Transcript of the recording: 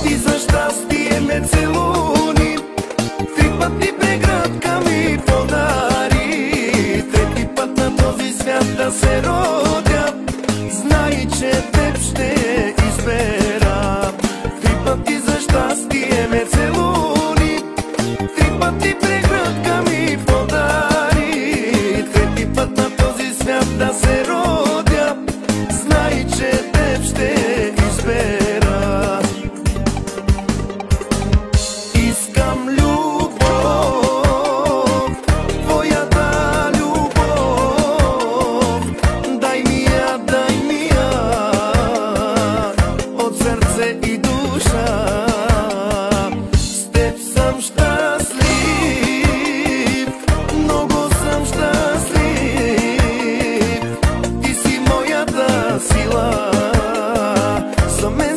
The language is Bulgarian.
пъти за щастие ме целуни, 3 пъти прегръдка ми подари, 3 път на този свят да се родя, знай, че теб ще избера. 3 пъти за щастие ме целуни, 3 пъти прегръдка ми подари, 3 път на този свят да се родя, знай, че теб ще избера. Искам любов, твоята любов, дай ми я от сърце и душа. С теб съм щастлив, много съм щастлив, ти си моята сила, за мен